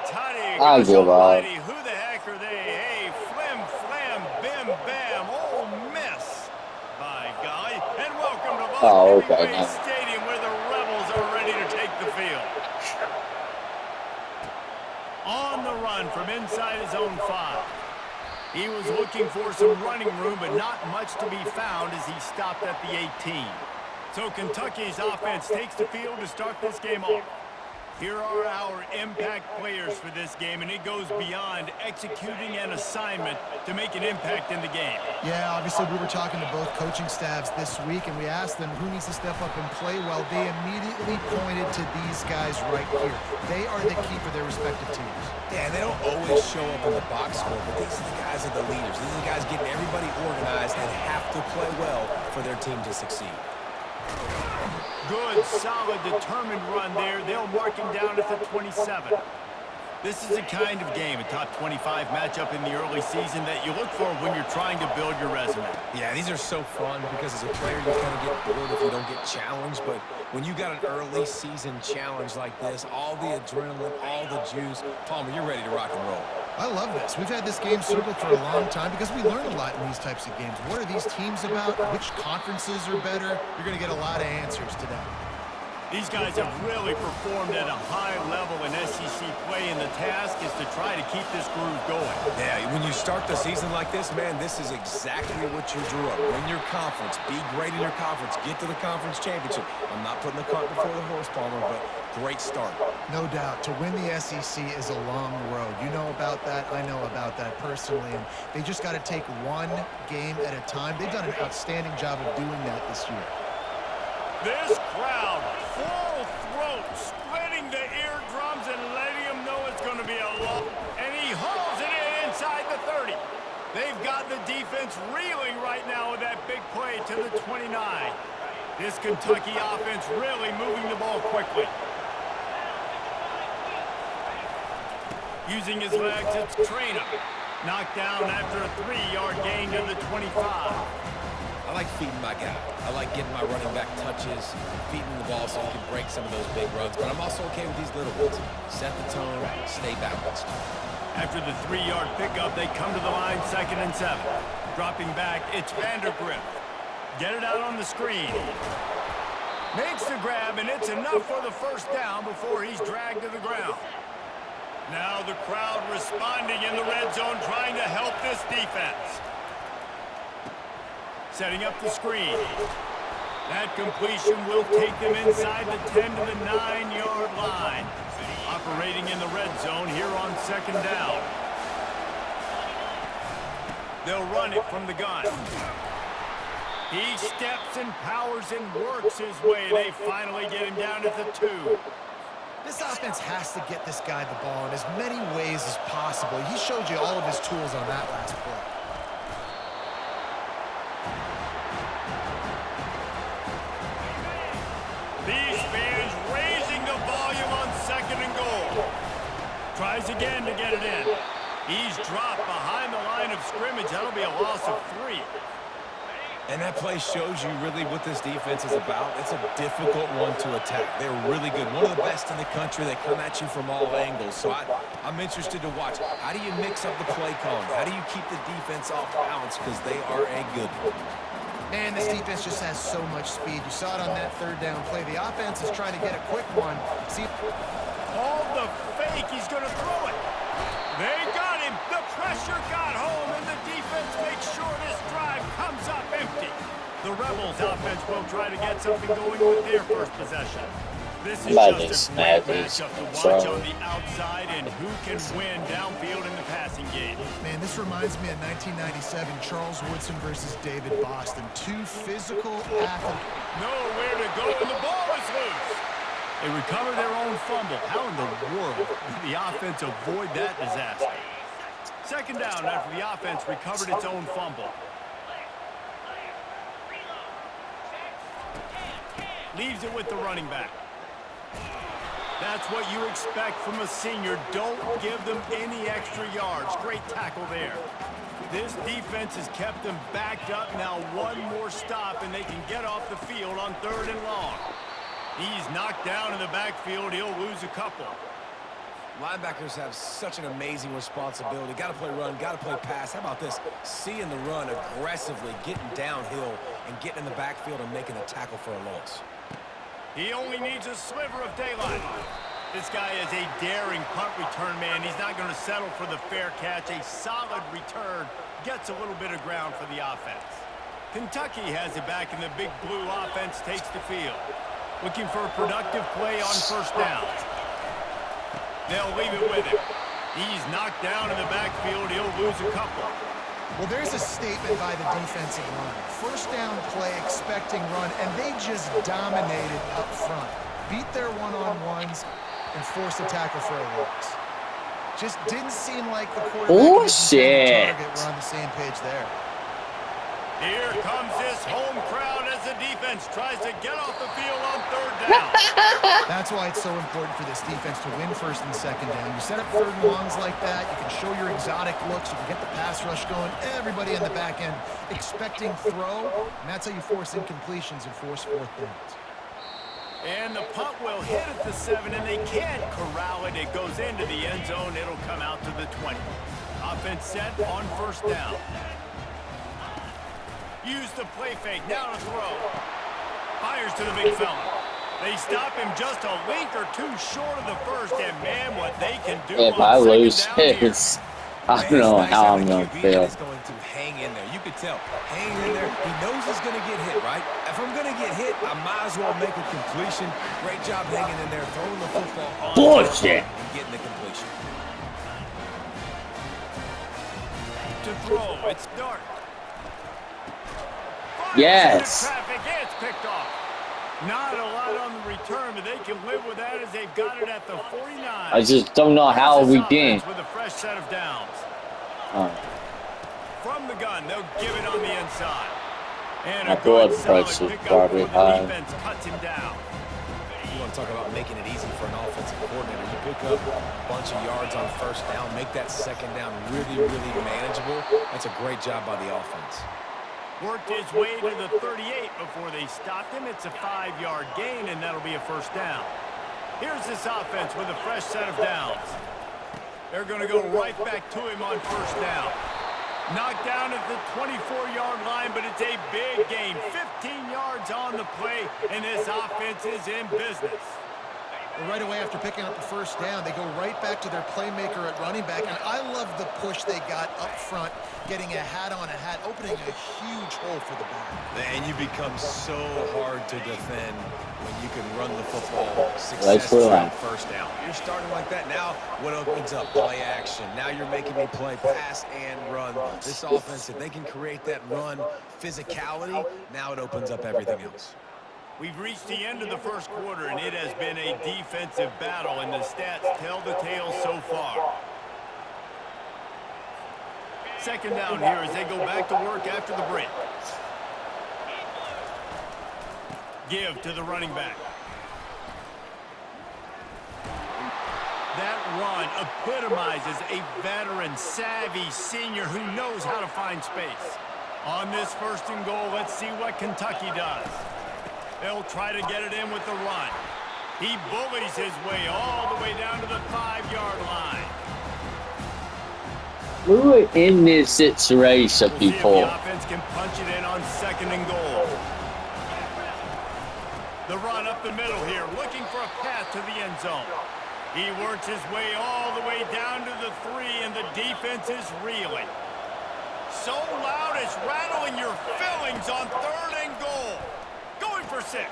Tutty, gosh Algo va. almighty, who the heck are they? Hey, flim, flam, bim, bam, Ole Miss. By golly, and welcome to Voc Oh, okay, Hemingway now. Stadium where the Rebels are ready to take the field. On the run from inside his own 5. He was looking for some running room, but not much to be found as he stopped at the 18. So Kentucky's offense takes the field to start this game off. Here are our impact players for this game, and it goes beyond executing an assignment to make an impact in the game. Yeah, obviously we were talking to both coaching staffs this week, and we asked them who needs to step up and play well. They immediately pointed to these guys right here. They are the key for their respective teams. Yeah, they don't always show up in the box score, but these are the guys that are the leaders. These are the guys getting everybody organized and have to play well for their team to succeed. Good, solid, determined run there. They'll mark him down at the 27. This is the kind of game, a top 25 matchup in the early season, that you look for when you're trying to build your resume. Yeah, these are so fun because as a player you kind of get bored if you don't get challenged, but when you got an early season challenge like this, all the adrenaline, all the juice, Palmer, you're ready to rock and roll. I love this. We've had this game circled for a long time because we learn a lot in these types of games. What are these teams about? Which conferences are better? You're going to get a lot of answers today. These guys have really performed at a high level in SEC play, and the task is to try to keep this groove going. Yeah, when you start the season like this, man, this is exactly what you drew up. Win your conference, be great in your conference, get to the conference championship. I'm not putting the cart before the horse, Palmer, but great start. No doubt. To win the SEC is a long road. You know about that. I know about that personally. And they just got to take one game at a time. They've done an outstanding job of doing that this year. This crowd, full throat, splitting the eardrums and letting them know it's going to be a long. And he hauls it in inside the 30. They've got the defense reeling right now with that big play to the 29. This Kentucky offense really moving the ball quickly. Using his legs, it's Traynor. Knocked down after a 3-yard gain to the 25. I like feeding my guy. I like getting my running back touches, feeding the ball so he can break some of those big runs. But I'm also okay with these little ones. Set the tone, stay balanced. After the 3-yard pickup, they come to the line 2nd and 7. Dropping back, it's Vandergrift. Get it out on the screen. Makes the grab, and it's enough for the first down before he's dragged to the ground. Now the crowd responding in the red zone, trying to help this defense. Setting up the screen. That completion will take them inside the 10 to the 9-yard line. Operating in the red zone here on 2nd down. They'll run it from the gun. He steps and powers and works his way. They finally get him down at the 2. This offense has to get this guy the ball in as many ways as possible. He showed you all of his tools on that last play. These fans raising the volume on 2nd and goal. Tries again to get it in. He's dropped behind the line of scrimmage. That'll be a loss of 3. And that play shows you really what this defense is about. It's a difficult one to attack. They're really good. One of the best in the country. They come at you from all angles. So I'm interested to watch. How do you mix up the play calling? How do you keep the defense off balance? Because they are a good one. Man, this defense just has so much speed. You saw it on that 3rd down play. The offense is trying to get a quick one. See, Called the fake. He's going to throw it. They got him. The pressure got home, and the defense makes sure this drive comes up empty. The Rebels offense will try to get something going with their first possession. This is just a great matchup to watch on the outside, and who can win downfield in the passing game. man, this reminds me of 1997, Charles Woodson versus David Boston. 2 physical athletes. Nowhere to go, and the ball is loose. They recover their own fumble. How in the world did the offense avoid that disaster? 2nd down after the offense recovered its own fumble. Leaves it with the running back. That's what you expect from a senior. Don't give them any extra yards. Great tackle there. This defense has kept them backed up. Now one more stop, and they can get off the field on 3rd and long. He's knocked down in the backfield. He'll lose a couple. Linebackers have such an amazing responsibility. Got to play run, got to play pass. How about this? Seeing the run aggressively, getting downhill, and getting in the backfield and making the tackle for a loss. He only needs a sliver of daylight. This guy is a daring punt return man. He's not going to settle for the fair catch. A solid return gets a little bit of ground for the offense. Kentucky has it back, and the big blue offense takes the field. Looking for a productive play on first down. They'll leave it with him. He's knocked down in the backfield. He'll lose a couple. Well, there's a statement by the defensive line. First down play, expecting run, and they just dominated up front. Beat their one-on-ones and forced a tackle for a loss. Just didn't seem like the quarterback and the defensive target were on the same page there. Here comes this home crowd as the defense tries to get off the field on third down. That's why it's so important for this defense to win first and second down. You set up third and longs like that, you can show your exotic looks, you can get the pass rush going, everybody in the back end expecting throw, and that's how you force incompletions and force fourth downs. And the punt will hit at the 7, and they can't corral it. It goes into the end zone. It'll come out to the 20. Offense set on first down. Use the play fake, now to throw. Fires to the big fella. They stop him just a link or two short of the first, and man, what they can do If I lose this, I don't know how I'm going to feel. He's going to hang in there. You could tell. Hang in there. He knows he's going to get hit, right? If I'm going to get hit, I might as well make a completion. Great job hanging in there, throwing the football on Bullshit. and getting the completion. To throw, it's Dart. Yes. Traffic, it's picked off. Not a lot on the return, but they can live with that as they've got it at the 49. I just don't know how we did. With a fresh set of downs. Oh. From the gun, they'll give it on the inside. And My a good blood solid pressure is pickup probably before the high. defense cuts him down. You want to talk about making it easy for an offensive coordinator. You pick up a bunch of yards on first down, make that second down really, really manageable. That's a great job by the offense. Worked his way to the 38 before they stopped him. It's a 5-yard gain, and that'll be a first down. Here's this offense with a fresh set of downs. They're going to go right back to him on first down. Knocked down at the 24-yard line, but it's a big gain. 15 yards on the play, and this offense is in business. Well, right away after picking up the first down, they go right back to their playmaker at running back, and I love the push they got up front, getting a hat on a hat, opening a huge hole for the back. And you become so hard to defend when you can run the football successfully on first down. You're starting like that. Now what opens up? Play action. Now you're making me play pass and run. This offense, if they can create that run physicality, now it opens up everything else. We've reached the end of the first quarter, and it has been a defensive battle, and the stats tell the tale so far. Second down here as they go back to work after the break. Give to the running back. That run epitomizes a veteran, savvy senior who knows how to find space. On this first and goal, let's see what Kentucky does. They'll try to get it in with the run. He bullies his way all the way down to the 5-yard line. We were in this situation before. The offense can punch it in on second and goal. The run up the middle here, looking for a path to the end zone. He works his way all the way down to the 3, and the defense is reeling. So loud it's rattling your fillings on third and goal. Going for 6.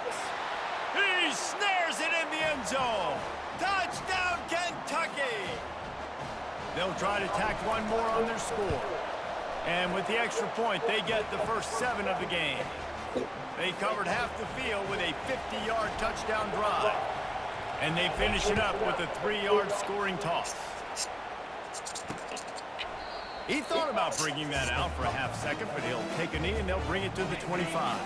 He snares it in the end zone. Touchdown, Kentucky! They'll try to tack one more on their score. And with the extra point, they get the first 7 of the game. They covered half the field with a 50-yard touchdown drive. And they finish it up with a 3-yard scoring toss. He thought about bringing that out for a half second, but he'll take a knee and they'll bring it to the 25.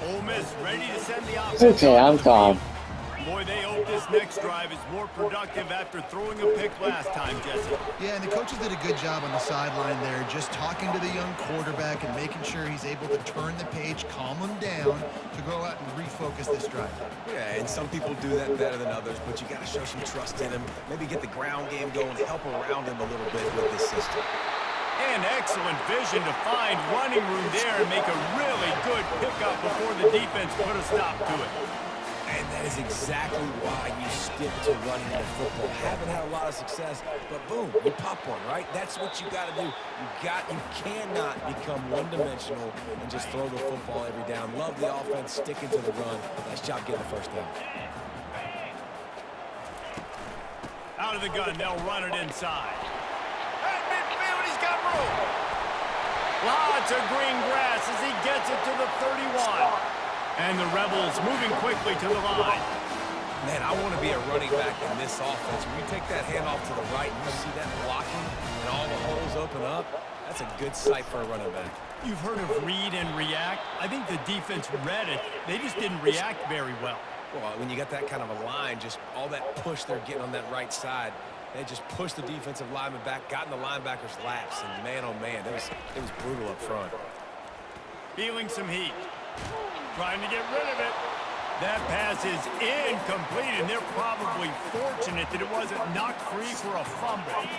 Ole Miss ready to send the offense. Okay, I'm calm. Boy, they hope this next drive is more productive after throwing a pick last time, Jesse. Yeah, and the coaches did a good job on the sideline there, just talking to the young quarterback and making sure he's able to turn the page, calm him down to go out and refocus this drive. Yeah, and some people do that better than others, but you got to show some trust in him. Maybe get the ground game going, help around him a little bit with this system. And excellent vision to find running room there and make a really good pickup before the defense put a stop to it. And that is exactly why you stick to running the football. Haven't had a lot of success, but boom, you pop one, right? That's what you got to do. You cannot become one-dimensional and just throw the football every down. Love the offense, sticking to the run. Nice job getting the first down. Out of the gun, they'll run it inside. At midfield, he's got room. Lots of green grass as he gets it to the 31. And the Rebels moving quickly to the line. Man, I want to be a running back in this offense. When you take that handoff to the right and you see that blocking and all the holes open up, that's a good sight for a running back. You've heard of read and react. I think the defense read it. They just didn't react very well. Well, when you got that kind of a line, just all that push they're getting on that right side, they just pushed the defensive lineman back, got in the linebacker's laps, and man, oh man, it was brutal up front. Feeling some heat. Trying to get rid of it. That pass is incomplete, and they're probably fortunate that it wasn't knocked free for a fumble.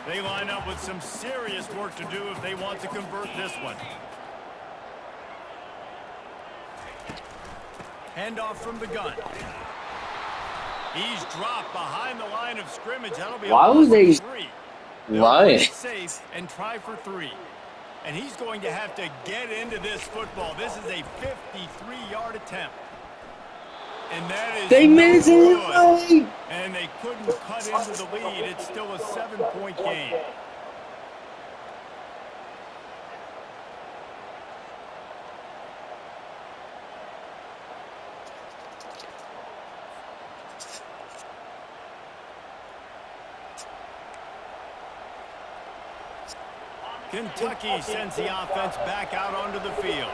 They line up with some serious work to do if they want to convert this one. Handoff from the gun. He's dropped behind the line of scrimmage. That'll be Why was they three. right? Safe and try for 3. And he's going to have to get into this football. This is a 53-yard attempt. And that is They missed no it. good. And they couldn't cut into the lead. It's still a 7-point game. Kentucky sends the offense back out onto the field.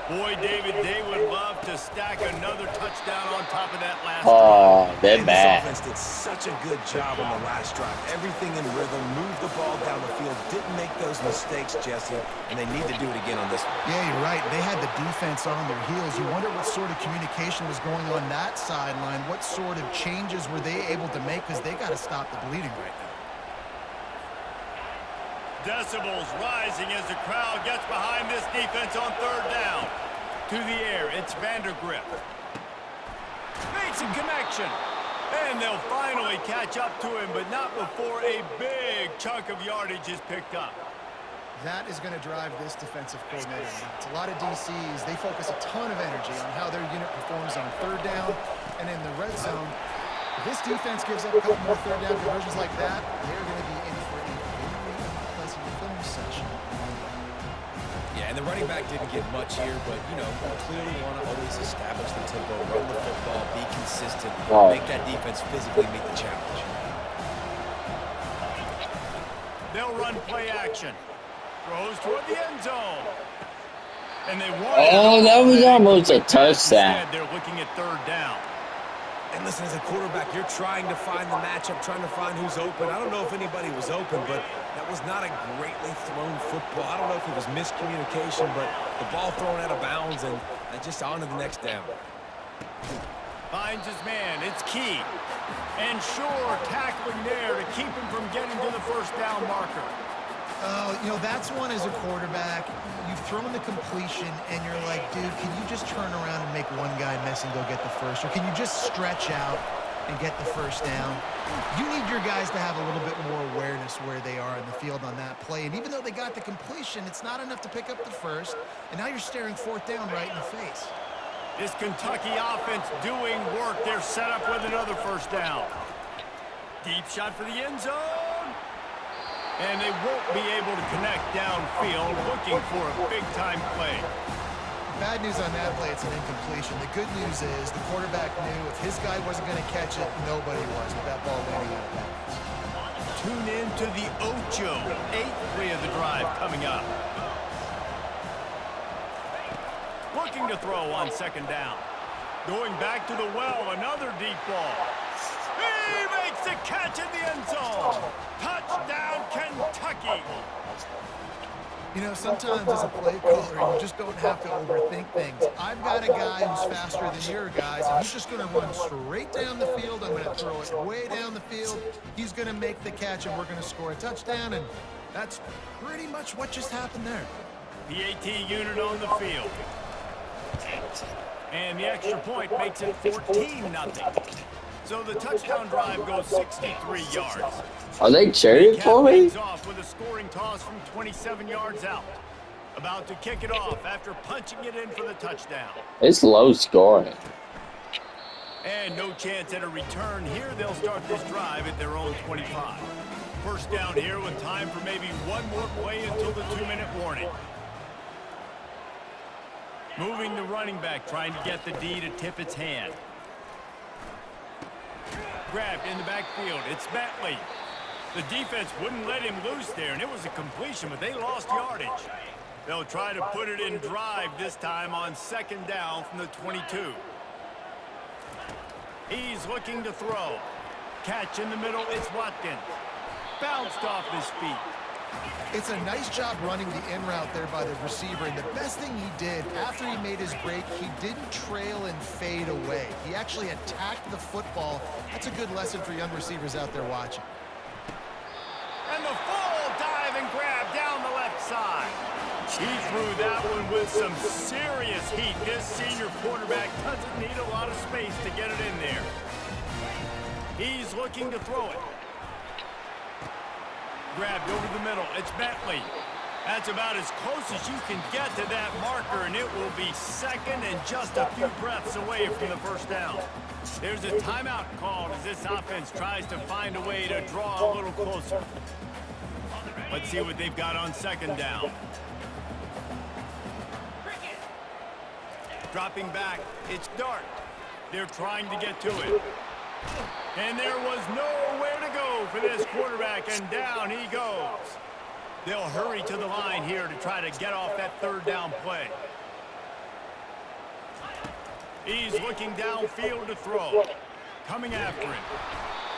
Boy, David, they would love to stack another touchdown on top of that last Oh, drive. they're This bad. offense did such a good job on the last drive. Everything in rhythm, moved the ball down the field, didn't make those mistakes, Jesse, and they need to do it again on this one. Yeah, you're right. They had the defense on their heels. You wonder what sort of communication was going on that sideline. What sort of changes were they able to make, because they got to stop the bleeding right now. Decibels rising as the crowd gets behind this defense on 3rd down. To the air, it's Vandergrift. Made some connection. And they'll finally catch up to him, but not before a big chunk of yardage is picked up. That is going to drive this defensive coordinator nuts. A lot of DCs, they focus a ton of energy on how their unit performs on 3rd down and in the red zone. If this defense gives up a couple more 3rd down conversions like that, they're going to be in for a very unpleasant film session. Yeah, and the running back didn't get much here, but, you know, you clearly want to always establish the tempo, run the football, be consistent, Wow. make that defense physically meet the challenge. They'll run play action. Throws toward the end zone. And they want Oh, that was almost a touchdown. Instead, they're looking at 3rd down. And listen, as a quarterback, you're trying to find the matchup, trying to find who's open. I don't know if anybody was open, but that was not a greatly thrown football. I don't know if it was miscommunication, but the ball thrown out of bounds and just on to the next down. Finds his man. It's Key. And Shore tackling there to keep him from getting to the 1st down marker. Oh, you know, that's one as a quarterback. You've thrown the completion, and you're like, dude, can you just turn around and make one guy miss and go get the first? Or can you just stretch out and get the 1st down? You need your guys to have a little bit more awareness where they are in the field on that play. And even though they got the completion, it's not enough to pick up the 1st. And now you're staring 4th down right in the face. This Kentucky offense doing work. They're set up with another 1st down. Deep shot for the end zone. And they won't be able to connect downfield, looking for a big-time play. Bad news on that play, it's an incompletion. The good news is the quarterback knew if his guy wasn't going to catch it, nobody was with that ball landing out of bounds. Tune in to the Ocho, 8th play of the drive coming up. Looking to throw on 2nd down. Going back to the well, another deep ball. He makes the catch in the end zone. Touchdown, Kentucky. You know, sometimes as a play caller, you just don't have to overthink things. I've got a guy who's faster than your guys, and he's just going to run straight down the field. I'm going to throw it way down the field. He's going to make the catch, and we're going to score a touchdown, and that's pretty much what just happened there. PAT unit on the field. And the extra point makes it 14-0. So the touchdown drive goes 63 yards. Are they cheering for me? Off with a scoring toss from 27 yards out. About to kick it off after punching it in for the touchdown. It's low scoring. And no chance at a return here. They'll start this drive at their own 25. First down here with time for maybe one more play until the 2-minute warning. Moving the running back, trying to get the D to tip its hand. Grabbed in the backfield. It's Bentley. The defense wouldn't let him loose there, and it was a completion, but they lost yardage. They'll try to put it in drive this time on second down from the 22. He's looking to throw. Catch in the middle. It's Watkins. Bounced off his feet. It's a nice job running the in route there by the receiver, and the best thing he did after he made his break, he didn't trail and fade away. He actually attacked the football. That's a good lesson for young receivers out there watching. And the full dive and grab down the left side. He threw that one with some serious heat. This senior quarterback doesn't need a lot of space to get it in there. He's looking to throw it. Grabbed over the middle. It's Bentley. That's about as close as you can get to that marker, and it will be second and just a few breaths away from the first down. There's a timeout called as this offense tries to find a way to draw a little closer. Let's see what they've got on second down. Dropping back, it's Dart. They're trying to get to it. And there was nowhere to go for this quarterback, and down he goes. They'll hurry to the line here to try to get off that third down play. He's looking downfield to throw. Coming after him.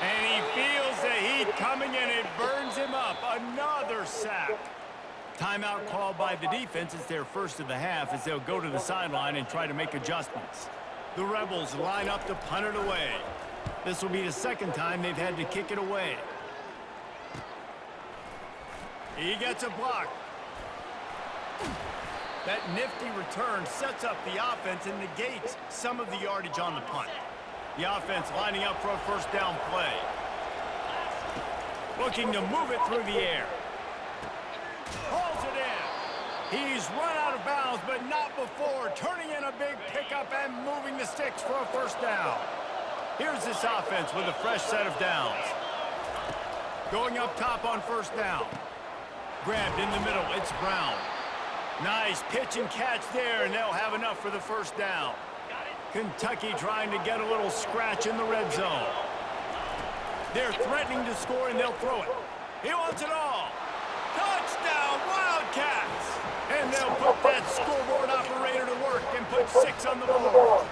And he feels the heat coming, and it burns him up. Another sack. Timeout called by the defense. It's their first of the half as they'll go to the sideline and try to make adjustments. The Rebels line up to punt it away. This will be the second time they've had to kick it away. He gets a block. That nifty return sets up the offense and negates some of the yardage on the punt. The offense lining up for a first down play. Looking to move it through the air. Pulls it in. He's run out of bounds, but not before. Turning in a big pickup and moving the sticks for a first down. Here's this offense with a fresh set of downs. Going up top on first down. Grabbed in the middle. It's Brown. Nice pitch and catch there, and they'll have enough for the first down. Kentucky trying to get a little scratch in the red zone. They're threatening to score, and they'll throw it. He wants it all. Touchdown, Wildcats! And they'll put that scoreboard operator to work and put 6 on the board.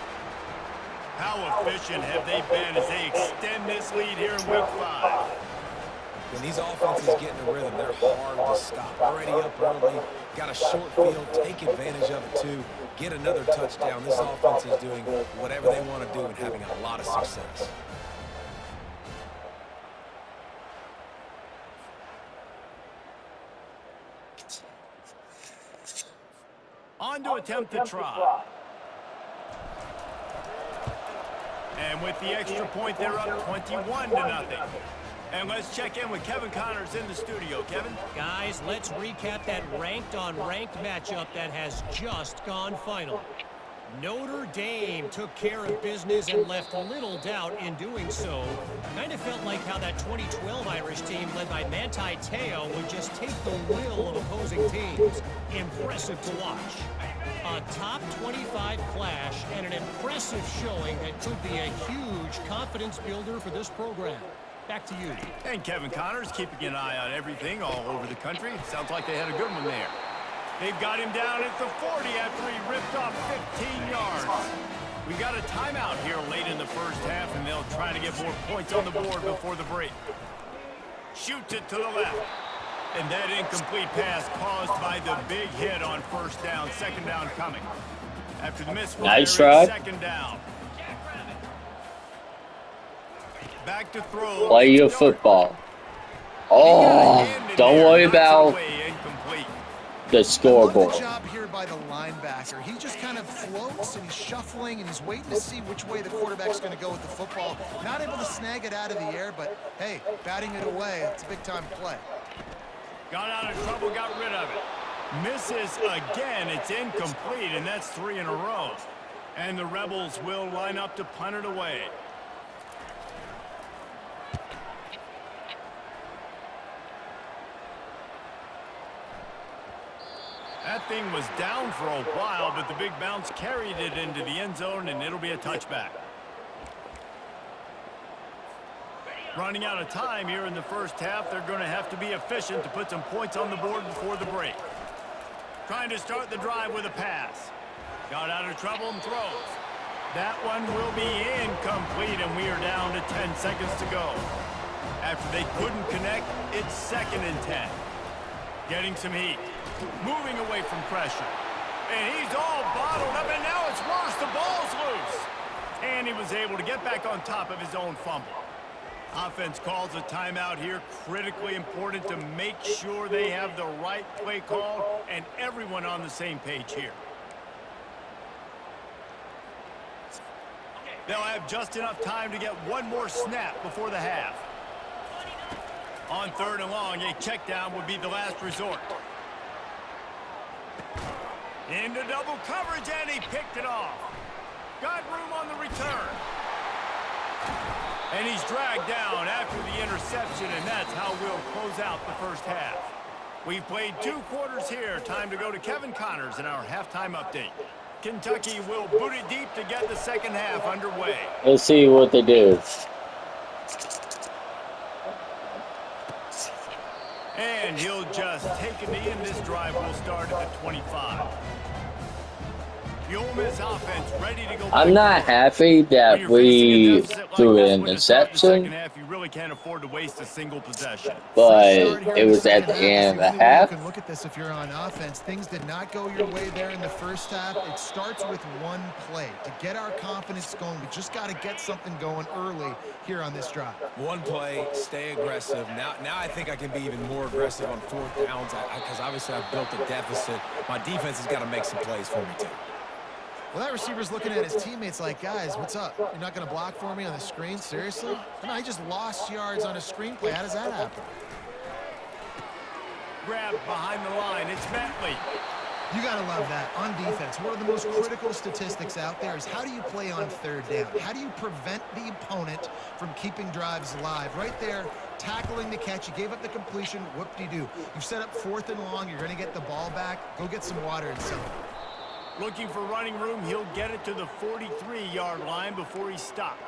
How efficient have they been as they extend this lead here in Week 5? When these offenses get in a rhythm, they're hard to stop. Already up early, got a short field, take advantage of it too, get another touchdown. This offense is doing whatever they want to do and having a lot of success. On to attempt the try. And with the extra point, they're up 21-0. And let's check in with Kevin Connors in the studio. Kevin? Guys, let's recap that ranked-on-ranked matchup that has just gone final. Notre Dame took care of business and left little doubt in doing so. Kind of felt like how that 2012 Irish team led by Manti Te'o would just take the will of opposing teams. Impressive to watch. A top 25 clash and an impressive showing that could be a huge confidence builder for this program. Back to you. And Kevin Connors keeping an eye on everything all over the country. Sounds like they had a good one there. They've got him down at the 40 after he ripped off 15 yards. We got a timeout here late in the first half, and they'll try to get more points on the board before the break. Shoots it to the left. And that incomplete pass caused by the big hit on first down. Second down coming. After the miss, Nice try. Second down. Back to throw. Play your football. Oh, don't worry about the scoreboard. Good job here by the linebacker. He just kind of floats and he's shuffling and he's waiting to see which way the quarterback's going to go with the football. Not able to snag it out of the air, but hey, batting it away, it's a big-time play. Got out of trouble, got rid of it. Misses again, it's incomplete, and that's 3 in a row. And the Rebels will line up to punt it away. That thing was down for a while, but the big bounce carried it into the end zone, and it'll be a touchback. Running out of time here in the first half, they're going to have to be efficient to put some points on the board before the break. Trying to start the drive with a pass. Got out of trouble and throws. That one will be incomplete, and we are down to 10 seconds to go. After they couldn't connect, it's 2nd and 10. Getting some heat. Moving away from pressure. And he's all bottled up, and now it's worse. The ball's loose. And he was able to get back on top of his own fumble. Offense calls a timeout here. Critically important to make sure they have the right play call and everyone on the same page here. They'll have just enough time to get one more snap before the half. On 3rd and long, a check down would be the last resort. Into double coverage, and he picked it off. Got room on the return. And he's dragged down after the interception, and that's how we'll close out the first half. We've played 2 quarters here. Time to go to Kevin Connors in our halftime update. Kentucky will boot it deep to get the second half underway. Let's see what they do. And he'll just take a knee, and this drive will start at the 25. The Ole Miss offense ready to go. I'm not happy that we threw an interception, You really can't afford to waste a single possession. but it was at the end of the half. You can look at this if you're on offense. Things did not go your way there in the first half. It starts with one play. To get our confidence going, we just got to get something going early here on this drive. One play, stay aggressive. Now I think I can be even more aggressive on 4th downs because obviously I've built a deficit. My defense has got to make some plays for me too. Well, that receiver's looking at his teammates like, guys, what's up? You're not going to block for me on the screen? Seriously? No, he just lost yards on a screenplay. How does that happen? Grab behind the line. It's Bentley. You got to love that. On defense, one of the most critical statistics out there is how do you play on 3rd down? How do you prevent the opponent from keeping drives alive? Right there, tackling the catch. You gave up the completion. Whoop-de-doo. You've set up 4th and long. You're going to get the ball back. Go get some water and celebrate. Looking for running room. He'll get it to the 43-yard line before he's stopped.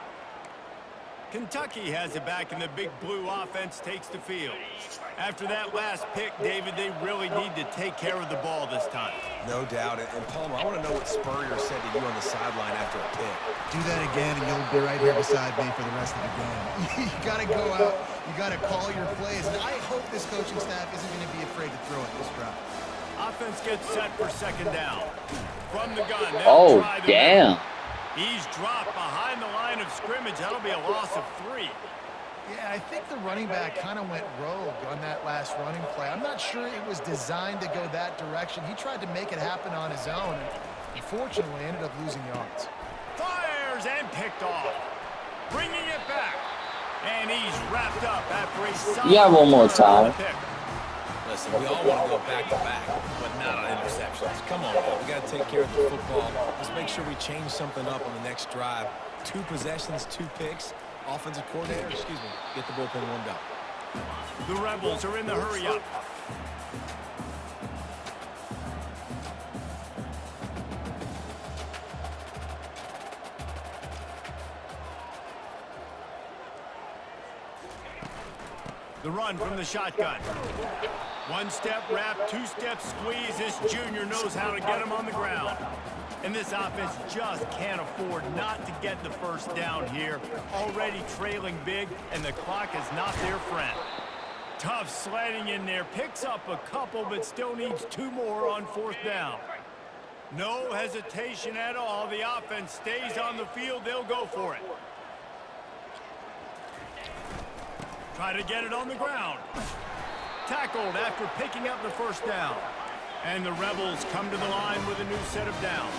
Kentucky has it back, and the big blue offense takes the field. After that last pick, David, they really need to take care of the ball this time. No doubt. And Palmer, I want to know what Spurrier said to you on the sideline after a pick. Do that again, and you'll be right here beside me for the rest of the game. You got to go out. You got to call your plays. And I hope this coaching staff isn't going to be afraid to throw it this drive. Offense gets set for 2nd down. From the gun. Oh, damn. He's dropped behind the line of scrimmage. That'll be a loss of 3. Yeah, I think the running back kind of went rogue on that last running play. I'm not sure it was designed to go that direction. He tried to make it happen on his own, and unfortunately ended up losing yards. Fires and picked off. Bringing it back. And he's wrapped up after a solid Yeah, one more time. Listen, we all want to go back-to-back, but not on interceptions. Come on, man. We got to take care of the football. Let's make sure we change something up on the next drive. 2 possessions, 2 picks. Offensive coordinator, get the bullpen warmed up. The Rebels are in the hurry-up. The run from the shotgun. 1 step wrap, 2 step squeeze. This junior knows how to get him on the ground. And this offense just can't afford not to get the first down here. Already trailing big, and the clock is not their friend. Tough sledding in there. Picks up a couple, but still needs 2 more on 4th down. No hesitation at all. The offense stays on the field. They'll go for it. Try to get it on the ground. Tackled after picking up the first down. And the Rebels come to the line with a new set of downs.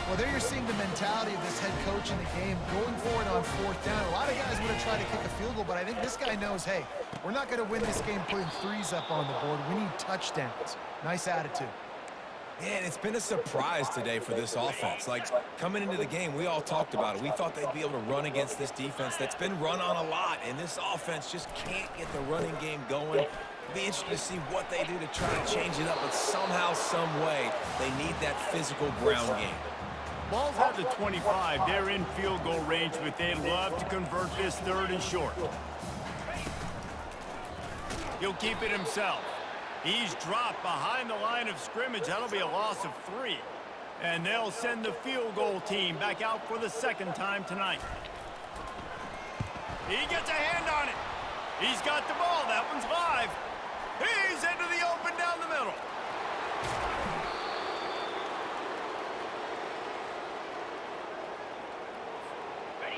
Well, there you're seeing the mentality of this head coach in the game, going for it on 4th down. A lot of guys would have tried to kick a field goal, but I think this guy knows, hey, we're not going to win this game putting 3s up on the board. We need touchdowns. Nice attitude. Yeah, and it's been a surprise today for this offense. Like, coming into the game, we all talked about it. We thought they'd be able to run against this defense that's been run on a lot, and this offense just can't get the running game going. It'll be interesting to see what they do to try to change it up, but somehow, some way, they need that physical ground game. Ball's at the 25. They're in field goal range, but they'd love to convert this 3rd and short. He'll keep it himself. He's dropped behind the line of scrimmage. That'll be a loss of 3. And they'll send the field goal team back out for the 2nd time tonight. He gets a hand on it. He's got the ball. That one's live. He's into the open down the middle.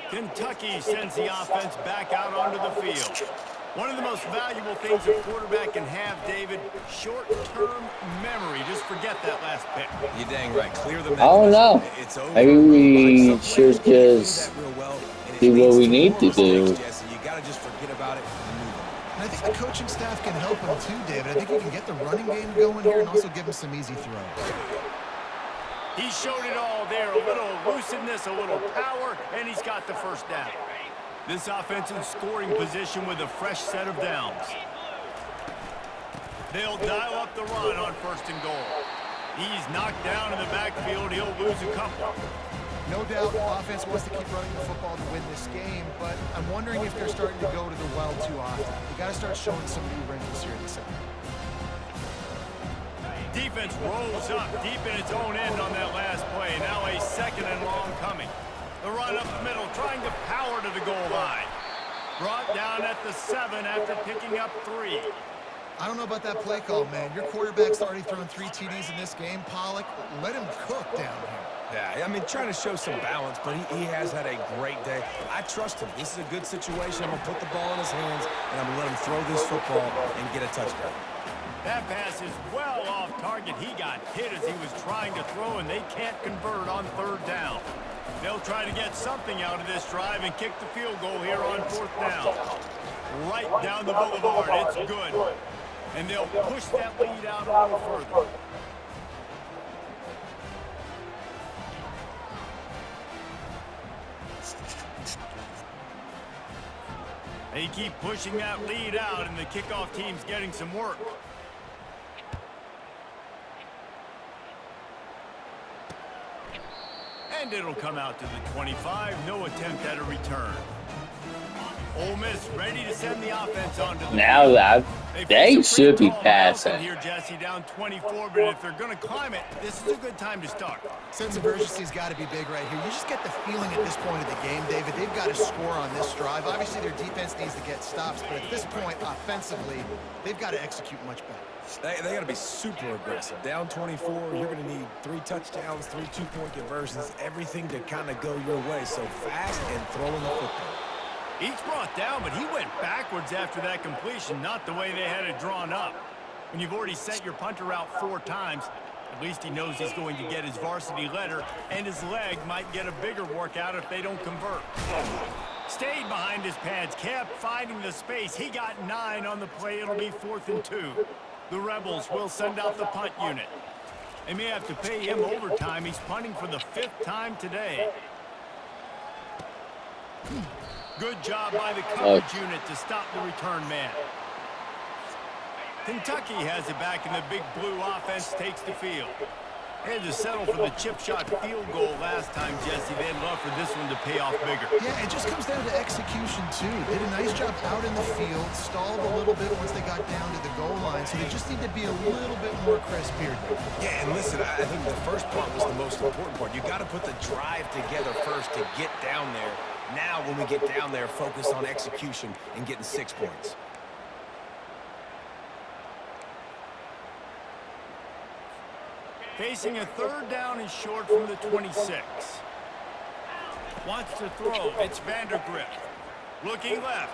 Kentucky sends the offense back out onto the field. One of the most valuable things a quarterback can have, David, short-term memory. Just forget that last pick. You're dang right. Clear the I don't know. It's over. Maybe we should just do what we need to do. You got to just forget about it and move on. And I think the coaching staff can help him too, David. I think he can get the running game going here and also give him some easy throws. He showed it all there. A little elusiveness, a little power, and he's got the first down. This offense in scoring position with a fresh set of downs. They'll dial up the run on 1st and goal. He's knocked down in the backfield. He'll lose a couple. No doubt offense wants to keep running the football to win this game, but I'm wondering if they're starting to go to the well too often. You got to start showing some new wrinkles here in the second. Defense rolls up deep in its own end on that last play. Now a 2nd and long coming. The run up the middle, trying to power to the goal line. Brought down at the 7 after picking up 3. I don't know about that play call, man. Your quarterback's already thrown 3 TDs in this game, Pollock. Let him cook down here. Yeah, I mean, trying to show some balance, but he has had a great day. I trust him. This is a good situation. I'm going to put the ball in his hands, and I'm going to let him throw this football and get a touchdown. That pass is well off target. He got hit as he was trying to throw, and they can't convert on 3rd down. They'll try to get something out of this drive and kick the field goal here on 4th down. Right down the boulevard. It's good. And they'll push that lead out a little further. They keep pushing that lead out, and the kickoff team's getting some work. And it'll come out to the 25. No attempt at a return. Ole Miss ready to send the offense onto the Now field. that they should be passing. Here, Jesse, down 24, but if they're going to climb it, this is a good time to start. Sense of urgency's got to be big right here. You just get the feeling at this point of the game, David, they've got to score on this drive. Obviously, their defense needs to get stops, but at this point, offensively, they've got to execute much better. They got to be super aggressive. Down 24, you're going to need 3 touchdowns, 3 two-point conversions, everything to kind of go your way. So fast and throwing the football. Each brought down, but he went backwards after that completion, not the way they had it drawn up. When you've already sent your punter out 4 times, at least he knows he's going to get his varsity letter, and his leg might get a bigger workout if they don't convert. Stayed behind his pads, kept finding the space. He got 9 on the play. It'll be 4th and 2. The Rebels will send out the punt unit. They may have to pay him overtime. He's punting for the 5th time today. Good job by the coverage unit to stop the return man. Kentucky has it back, and the big blue offense takes the field. They had to settle for the chip shot field goal last time, Jesse. They'd love for this one to pay off bigger. Yeah, it just comes down to execution, too. They did a nice job out in the field, stalled a little bit once they got down to the goal line, so they just need to be a little bit more crisp here. Yeah, and listen, I think the first part was the most important part. You got to put the drive together first to get down there. Now, when we get down there, focus on execution and getting 6 points. Facing a third down and short from the 26. Wants to throw. It's Vandergrift. Looking left.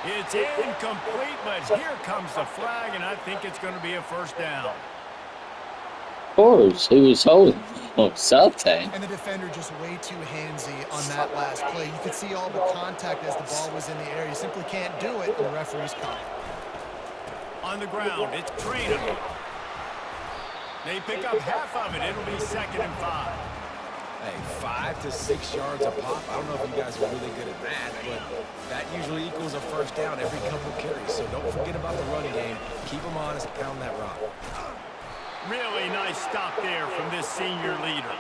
It's incomplete, but here comes the flag, and I think it's going to be a first down. Of course, he was holding something. And the defender just way too handsy on that last play. You could see all the contact as the ball was in the air. You simply can't do it, and the referee's caught it. On the ground, it's Trainer. They pick up half of it. It'll be 2nd and 5. Hey, 5 to 6 yards a pop. I don't know if you guys are really good at that, but that usually equals a first down every couple carries. So don't forget about the run game. Keep them honest, pound that rock. Really nice stop there from this senior leader.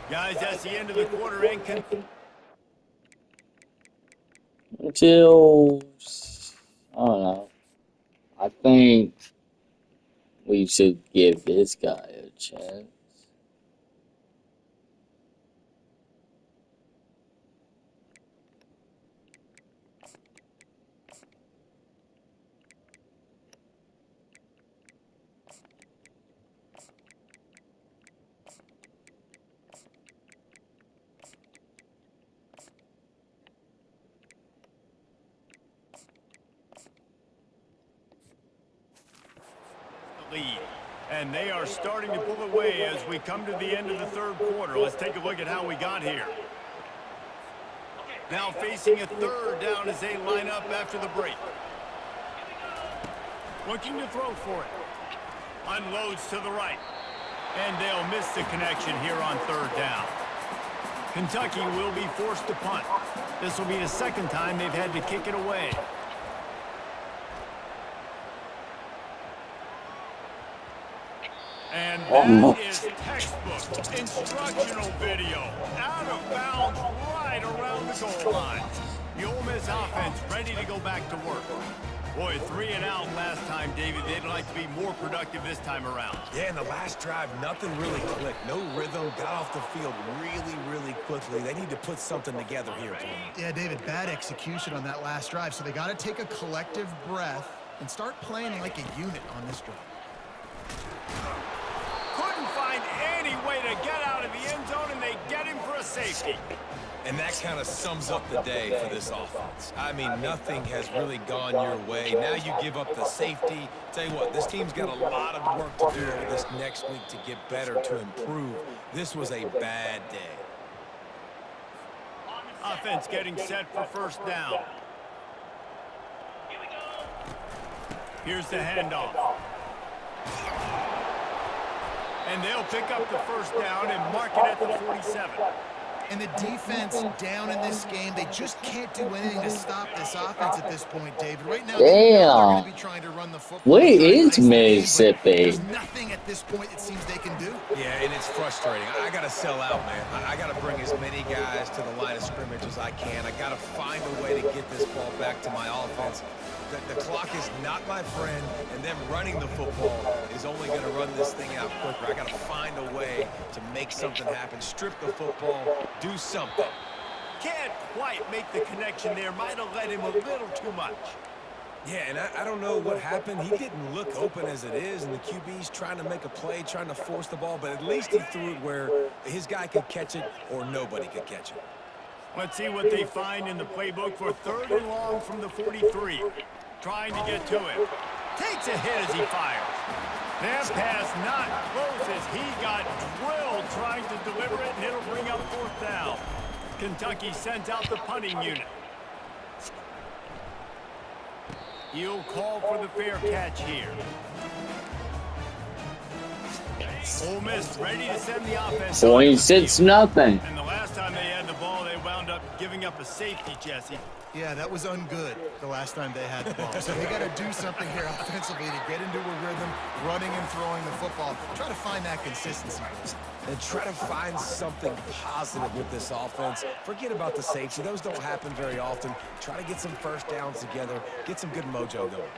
Guys, that's the end of the quarter. Until, I don't know. I think we should give this guy a chance. Lead. And they are starting to pull away as we come to the end of the third quarter. Let's take a look at how we got here. Now facing a third down as they line up after the break. Looking to throw for it. Unloads to the right. And they'll miss the connection here on third down. Kentucky will be forced to punt. This will be the second time they've had to kick it away. And that is textbook instructional video. Out of bounds right around the goal line. The Ole Miss offense ready to go back to work. Boy, 3 and out last time, David. They'd like to be more productive this time around. Yeah, in the last drive, nothing really clicked. No rhythm, got off the field really quickly. They need to put something together here, Tony. Yeah, David, bad execution on that last drive, so they got to take a collective breath and start playing like a unit on this drive. Couldn't find any way to get out of the end zone, and they get him for a safety. And that kind of sums up the day for this offense. I mean, nothing has really gone your way. Now you give up the safety. Tell you what, this team's got a lot of work to do over this next week to get better, to improve. This was a bad day. Offense getting set for first down. Here's the handoff. And they'll pick up the first down and mark it at the 47. And the defense down in this game, they just can't do anything to stop this offense at this point, David. Right now, they're going to be trying to run the football. Where is Mississippi? There's nothing at this point it seems they can do. Yeah, and it's frustrating. I got to sell out, man. I got to bring as many guys to the line of scrimmage as I can. I got to find a way to get this ball back to my offense. The clock is not my friend, and them running the football is only going to run this thing out quicker. I got to find a way to make something happen, strip the football, do something. Can't quite make the connection there. Might have let him a little too much. Yeah, and I don't know what happened. He didn't look open as it is, and the QB's trying to make a play, trying to force the ball, but at least he threw it where his guy could catch it or nobody could catch it. Let's see what they find in the playbook for third and long from the 43. Trying to get to it. Takes a hit as he fires. That pass not close as he got drilled trying to deliver it, and it'll bring up fourth down. Kentucky sends out the punting unit. He'll call for the fair catch here. Ole Miss ready to send the offense. 26-0. And the last time they had the ball, they wound up giving up a safety, Jesse. Yeah, that was ungood the last time they had the ball. So they got to do something here offensively to get into a rhythm, running and throwing the football. Try to find that consistency. And try to find something positive with this offense. Forget about the safety. Those don't happen very often. Try to get some first downs together. Get some good mojo going.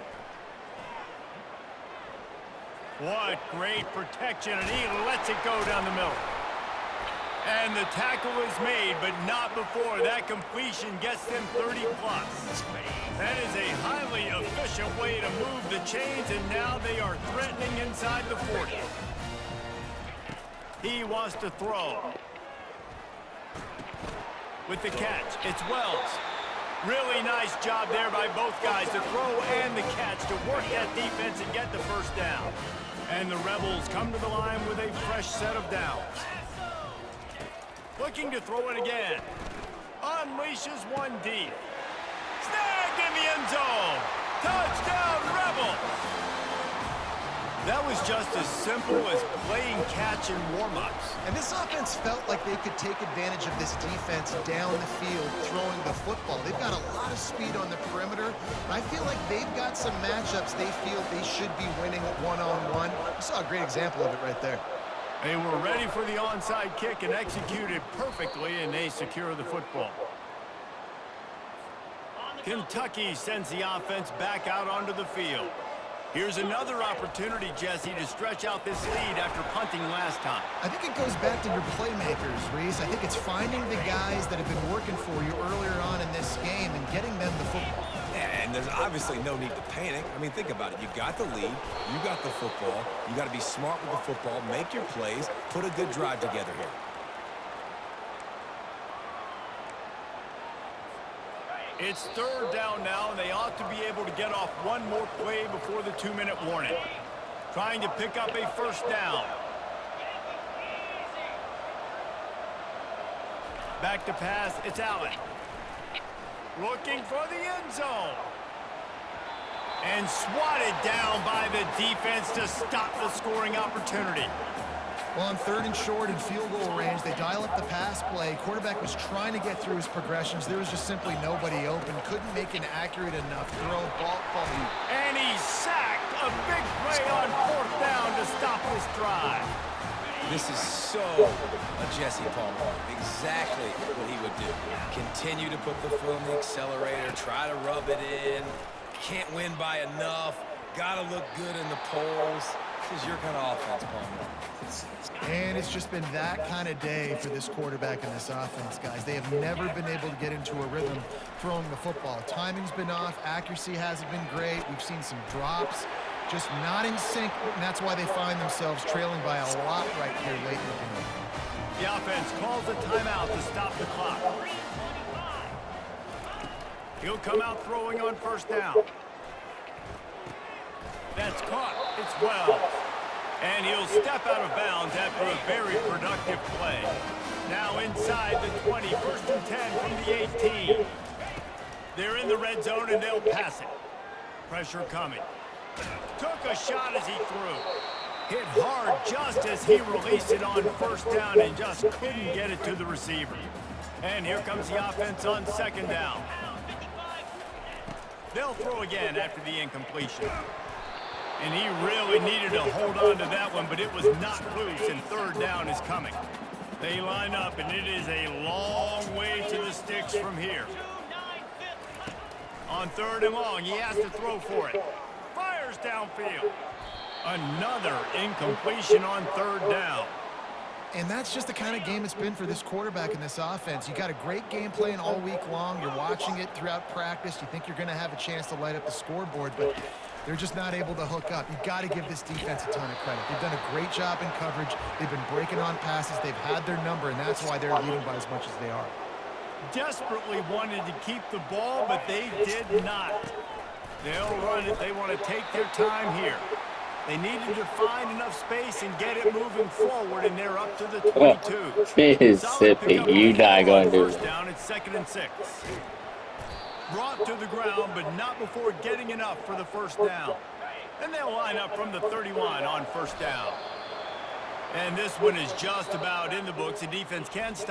What great protection, and he lets it go down the middle. And the tackle is made, but not before that completion gets them 30-plus. That is a highly efficient way to move the chains, and now they are threatening inside the 40. He wants to throw. With the catch, it's Wells. Really nice job there by both guys, the throw and the catch, to work that defense and get the first down. And the Rebels come to the line with a fresh set of downs. Looking to throw it again. Unleashes one deep. Snagged in the end zone. Touchdown, Rebels. That was just as simple as playing catch in warm-ups. And this offense felt like they could take advantage of this defense down the field throwing the football. They've got a lot of speed on the perimeter. I feel like they've got some matchups they feel they should be winning one-on-one. You saw a great example of it right there. They were ready for the onside kick and executed perfectly, and they secure the football. Kentucky sends the offense back out onto the field. Here's another opportunity, Jesse, to stretch out this lead after punting last time. I think it goes back to your playmakers, Reese. I think it's finding the guys that have been working for you earlier on in this game and getting them the football. And there's obviously no need to panic. I mean, think about it. You got the lead. You got the football. You got to be smart with the football. Make your plays. Put a good drive together here. It's third down now, and they ought to be able to get off one more play before the 2-minute warning. Trying to pick up a first down. Back to pass, it's Allen. Looking for the end zone. And swatted down by the defense to stop the scoring opportunity. Well, on third and short and field goal range, they dial up the pass play. Quarterback was trying to get through his progressions. There was just simply nobody open. Couldn't make an accurate enough throw. Ball falling. And he's sacked. A big play on fourth down to stop this drive. This is so a Jesse Palmer. Exactly what he would do. Continue to put the foot on the accelerator. Try to rub it in. Can't win by enough. Got to look good in the polls. This is your kind of offense, Palmer. And it's just been that kind of day for this quarterback and this offense, guys. They have never been able to get into a rhythm throwing the football. Timing's been off. Accuracy hasn't been great. We've seen some drops. Just not in sync, and that's why they find themselves trailing by a lot right here late in the game. The offense calls a timeout to stop the clock. He'll come out throwing on first down. That's caught. It's Wells. And he'll step out of bounds after a very productive play. Now inside the 20, first and 10 from the 18. They're in the red zone and they'll pass it. Pressure coming. Took a shot as he threw. Hit hard just as he released it on first down and just couldn't get it to the receiver. And here comes the offense on second down. They'll throw again after the incompletion. And he really needed to hold on to that one, but it was not loose, and third down is coming. They line up, and it is a long way to the sticks from here. On third and long, he has to throw for it. Fires downfield. Another incompletion on third down. And that's just the kind of game it's been for this quarterback and this offense. You got a great game plan all week long. You're watching it throughout practice. You think you're going to have a chance to light up the scoreboard, but they're just not able to hook up. You've got to give this defense a ton of credit. They've done a great job in coverage. They've been breaking on passes. They've had their number, and that's why they're leading by as much as they are. Desperately wanted to keep the ball, but they did not. They'll run it. They want to take their time here. They needed to find enough space and get it moving forward, and they're up to the 22. Mississippi, you not going to do First it. down, it's 2nd and 6. Brought to the ground, but not before getting enough for the first down. And they'll line up from the 31 on first down. And this one is just about in the books. The defense can stop.